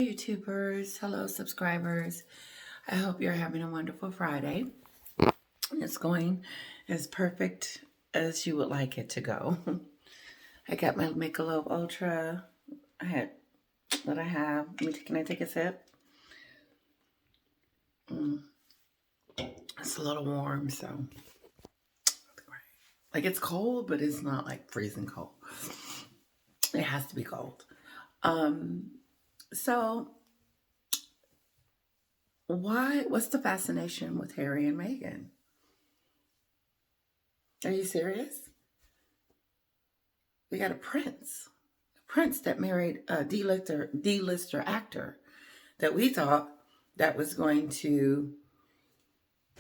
YouTubers, hello subscribers. I hope you're having a wonderful Friday. It's going as perfect as you would like it to go. I got my Michelob Ultra. Can I take a sip? It's a little warm, so like it's cold, but it's not like freezing cold. It has to be cold. So what's the fascination with Harry and Meghan? Are you serious? We got a prince that married a D-lister actor that we thought that was going to,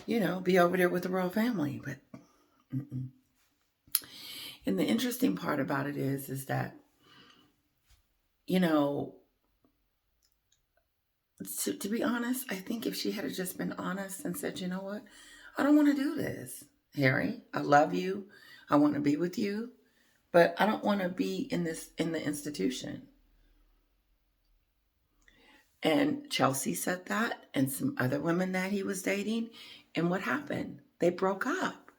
be over there with the royal family. But, and the interesting part about it is that, to be honest, I think if she had just been honest and said, you know what, I don't want to do this, Harry. I love you. I want to be with you, but I don't want to be in the institution. And Chelsea said that, and some other women that he was dating. And what happened? They broke up.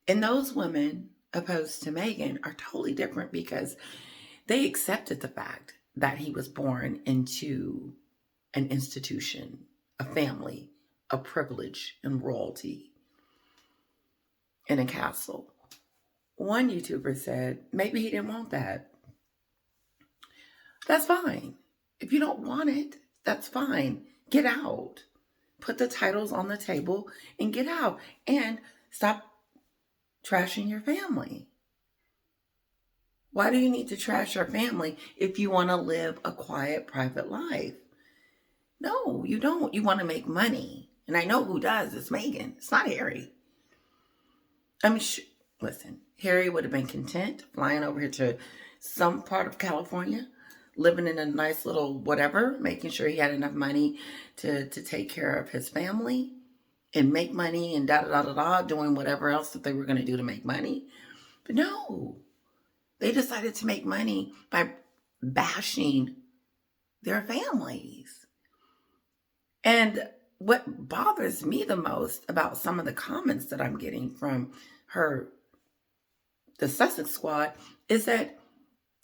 And those women opposed to Meghan are totally different because they accepted the fact that he was born into an institution, a family, a privilege and royalty in a castle. One YouTuber said, maybe he didn't want that. That's fine. If you don't want it, that's fine. Get out. Put the titles on the table and get out. And stop trashing your family. Why do you need to trash your family if you want to live a quiet, private life? No, you don't. You want to make money. And I know who does. It's Meghan. It's not Harry. Listen, Harry would have been content flying over here to some part of California, living in a nice little whatever, making sure he had enough money to take care of his family and make money and doing whatever else that they were going to do to make money. But no, they decided to make money by bashing their families. And what bothers me the most about some of the comments that I'm getting from the Sussex squad, is that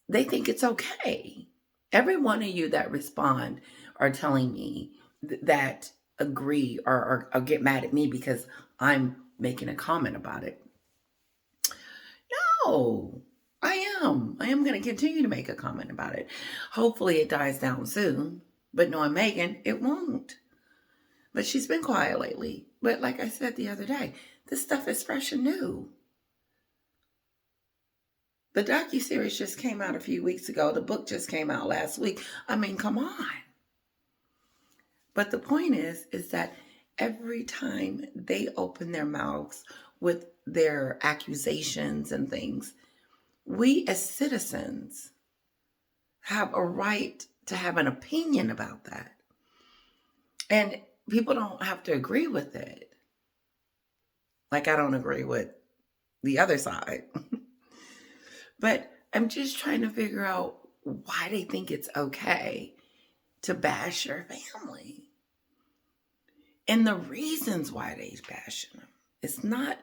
they think it's okay. Every one of you that respond are telling me that agree or get mad at me because I'm making a comment about it. No, I am going to continue to make a comment about it. Hopefully it dies down soon, but knowing Meghan, it won't. But she's been quiet lately. But like I said the other day, this stuff is fresh and new. The docuseries just came out a few weeks ago. The book just came out last week. I mean, come on. But the point is that every time they open their mouths with their accusations and things, we as citizens have a right to have an opinion about that. And people don't have to agree with it. Like I don't agree with the other side. But I'm just trying to figure out why they think it's okay to bash your family. And the reasons why they bash them. It's not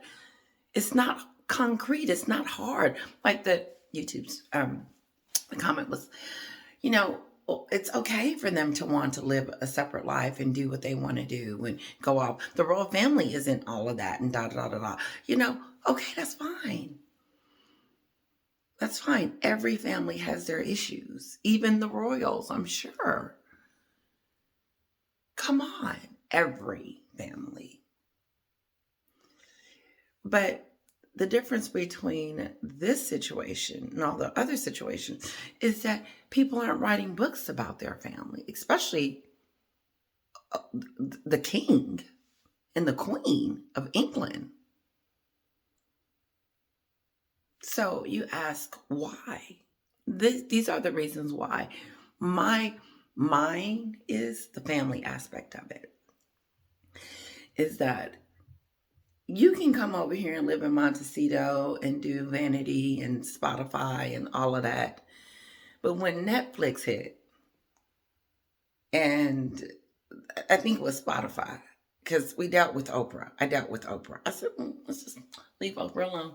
concrete. It's not hard. Like the YouTube's the comment was, it's okay for them to want to live a separate life and do what they want to do and go off. The royal family isn't all of that and okay, that's fine. That's fine. Every family has their issues. Even the royals, I'm sure. Come on, every family. But the difference between this situation and all the other situations is that people aren't writing books about their family, especially the king and the queen of England. So you ask why? These are the reasons why. Mine is the family aspect of it. Is that you can come over here and live in Montecito and do Vanity and Spotify and all of that. But when Netflix hit, And I think it was Spotify, because we dealt with Oprah. I dealt with Oprah. I said, let's just leave Oprah alone.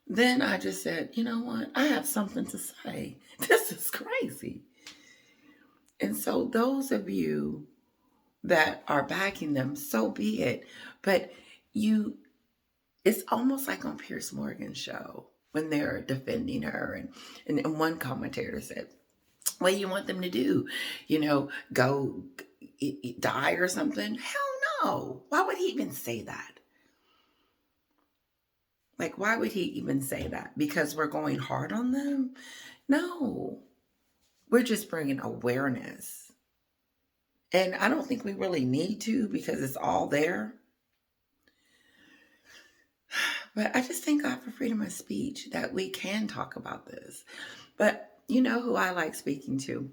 Then I just said, you know what? I have something to say. This is crazy. And so those of you that are backing them, so be it. But it's almost like on Piers Morgan's show when they're defending her. And one commentator said, what do you want them to do? Go die or something? Hell no. Why would he even say that? Like, why would he even say that? Because we're going hard on them? No. We're just bringing awareness. And I don't think we really need to, because it's all there. But I just thank God for freedom of speech, that we can talk about this. But you know who I like speaking to?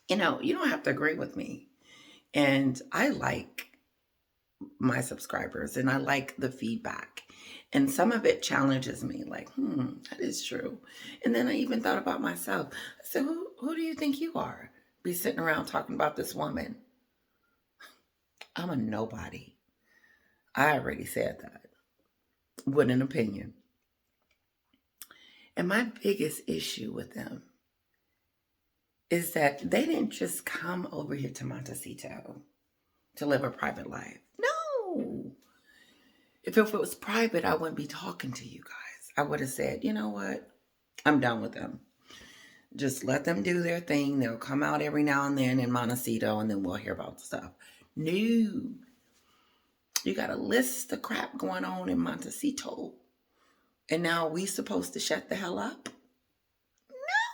You don't have to agree with me. And I like my subscribers, and I like the feedback. And some of it challenges me, like, that is true. And then I even thought about myself. I said, who do you think you are? Be sitting around talking about this woman. I'm a nobody. I already said that. With an opinion. And my biggest issue with them is that they didn't just come over here to Montecito to live a private life. No. If it was private, I wouldn't be talking to you guys. I would have said, you know what? I'm done with them. Just let them do their thing. They'll come out every now and then in Montecito, and then we'll hear about the stuff. No. You got a list of crap going on in Montecito. And now we supposed to shut the hell up?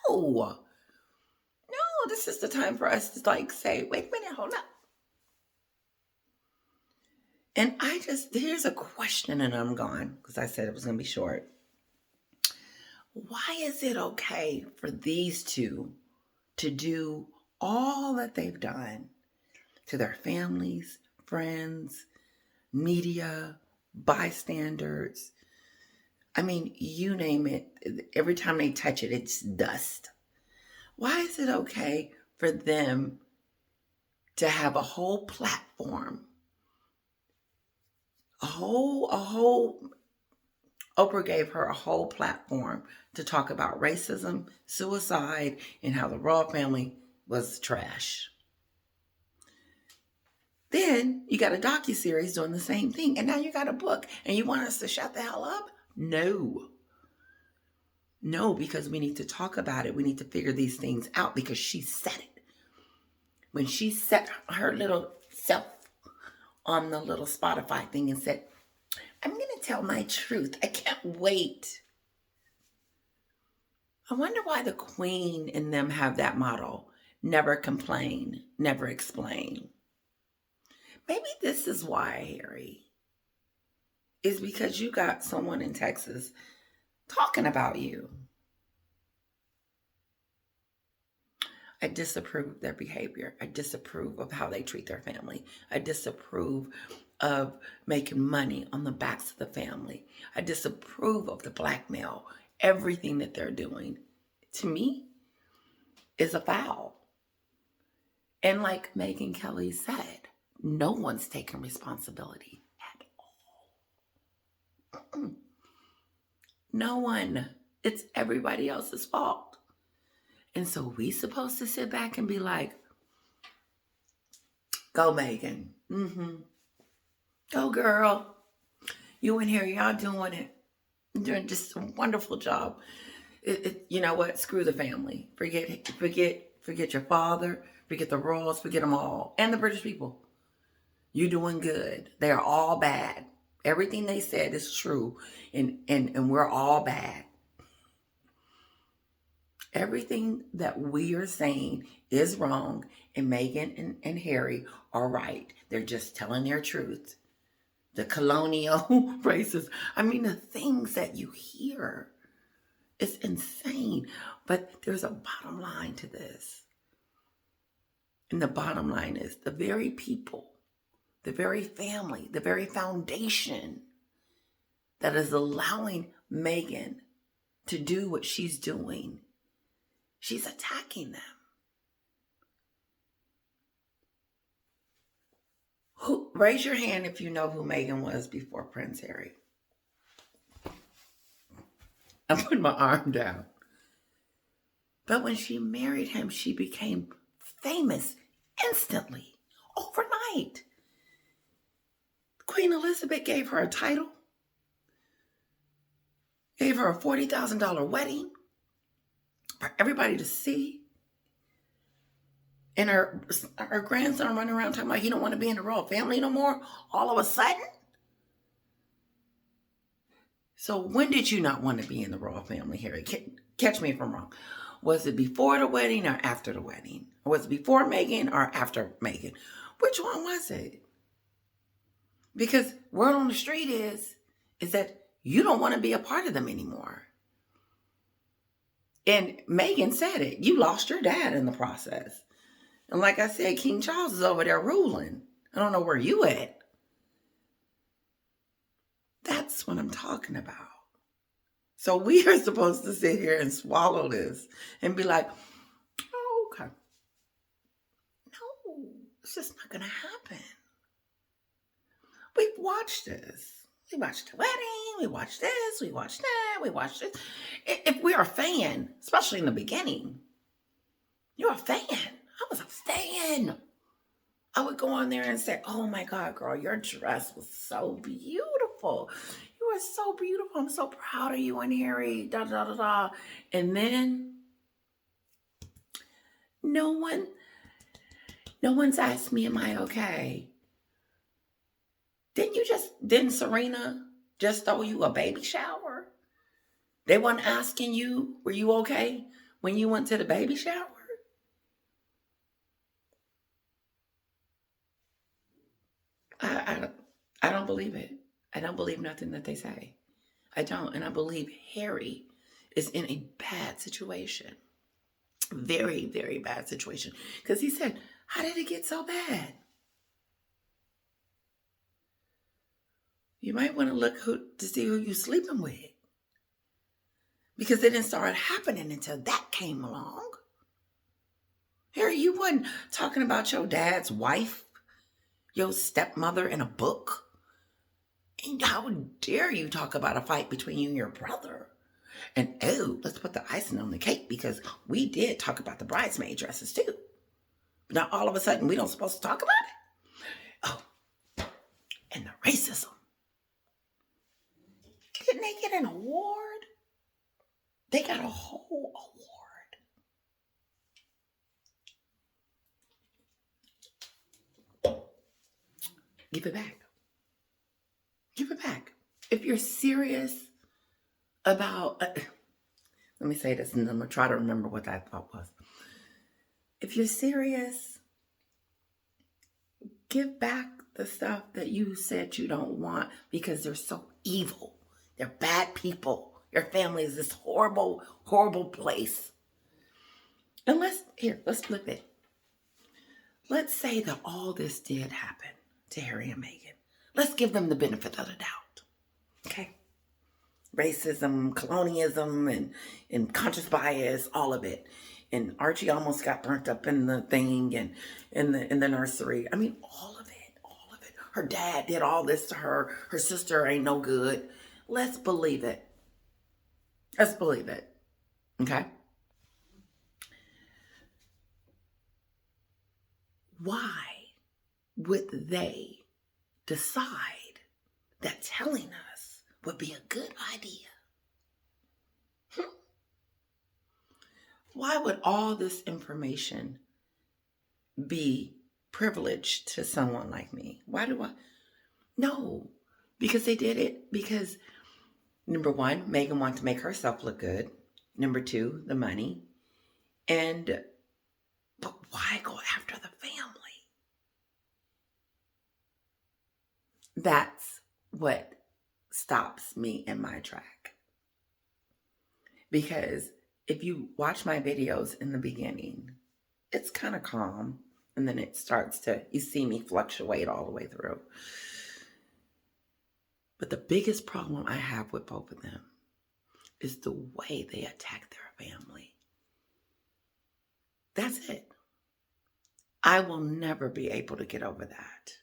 No. This is the time for us to say, wait a minute, hold up. And here's a question, and I'm gone, because I said it was going to be short. Why is it okay for these two to do all that they've done to their families, friends, media, bystanders? I mean, you name it. Every time they touch it, it's dust. Why is it okay for them to have a whole platform? Oprah gave her a whole platform to talk about racism, suicide, and how the royal family was trash. Then you got a docuseries doing the same thing, and now you got a book, and you want us to shut the hell up? No, because we need to talk about it. We need to figure these things out, because she said it. When she set her little self on the little Spotify thing and said, I'm going to tell my truth. I can't wait. I wonder why the Queen and them have that motto. Never complain, never explain. Maybe this is why, Harry. Is because you got someone in Texas talking about you. I disapprove of their behavior. I disapprove of how they treat their family. I disapprove of making money on the backs of the family. I disapprove of the blackmail. Everything that they're doing, to me, is a foul. And like Meghan Kelly said, no one's taking responsibility at all. No one. It's everybody else's fault. And so we supposed to sit back and be like, go Meghan. Go girl. You in here, y'all doing it. Doing just a wonderful job. You know what? Screw the family. Forget your father. Forget the royals. Forget them all. And the British people. You're doing good. They are all bad. Everything they said is true. And we're all bad. Everything that we are saying is wrong, and Meghan and Harry are right. They're just telling their truth. The colonial races. I mean, the things that you hear. It's insane. But there's a bottom line to this. And the bottom line is the very people, the very family, the very foundation that is allowing Meghan to do what she's doing. She's attacking them. Raise your hand if you know who Meghan was before Prince Harry. I'm putting my arm down. But when she married him, she became famous instantly, overnight. Queen Elizabeth gave her a title, gave her a $40,000 wedding for everybody to see. And her grandson running around talking about he don't want to be in the royal family no more all of a sudden. So when did you not want to be in the royal family, Harry? Catch me if I'm wrong. Was it before the wedding or after the wedding? Was it before Meghan or after Meghan? Which one was it? Because word on the street is that you don't want to be a part of them anymore. And Meghan said it. You lost your dad in the process. And like I said, King Charles is over there ruling. I don't know where you at. That's what I'm talking about. So we are supposed to sit here and swallow this and be like, oh, okay. No, it's just not going to happen. We've watched this. We watched the wedding. We watched this. We watched that. We watched this. If we're a fan, especially in the beginning, you're a fan. I was a fan. I would go on there and say, oh my God, girl, your dress was so beautiful. You are so beautiful. I'm so proud of you and Harry. Da, da, da, da. And then no one's asked me, am I okay? Didn't Serena just throw you a baby shower? They weren't asking you, were you okay when you went to the baby shower? I don't believe it. I don't believe nothing that they say. I don't. And I believe Harry is in a bad situation. Very, very bad situation. Because he said, how did it get so bad? You might want to look to see who you're sleeping with. Because it didn't start happening until that came along. Harry, you wasn't talking about your dad's wife, your stepmother in a book. And how dare you talk about a fight between you and your brother? And oh, let's put the icing on the cake because we did talk about the bridesmaid dresses too. But now all of a sudden we don't supposed to talk about it? Oh, and the racism. Didn't they get an award? They got a whole award. Give it back. Give it back. If you're serious about, let me say this and I'm going to try to remember what that thought was. If you're serious, give back the stuff that you said you don't want because they're so evil. They're bad people. Your family is this horrible, horrible place. And let's flip it. Let's say that all this did happen to Harry and Meghan. Let's give them the benefit of the doubt. Okay? Racism, colonialism, and conscious bias, all of it. And Archie almost got burnt up in the thing and in the nursery. I mean, all of it. Her dad did all this to her. Her sister ain't no good. Let's believe it. Let's believe it. Okay? Why would they decide that telling us would be a good idea? Why would all this information be privileged to someone like me? Why do I? No, because they did it because, number one, Meghan wanted to make herself look good. Number two, the money. But why go after the family? That's what stops me in my track. Because if you watch my videos in the beginning, it's kind of calm. And then it starts you see me fluctuate all the way through. But the biggest problem I have with both of them is the way they attack their family. That's it. I will never be able to get over that.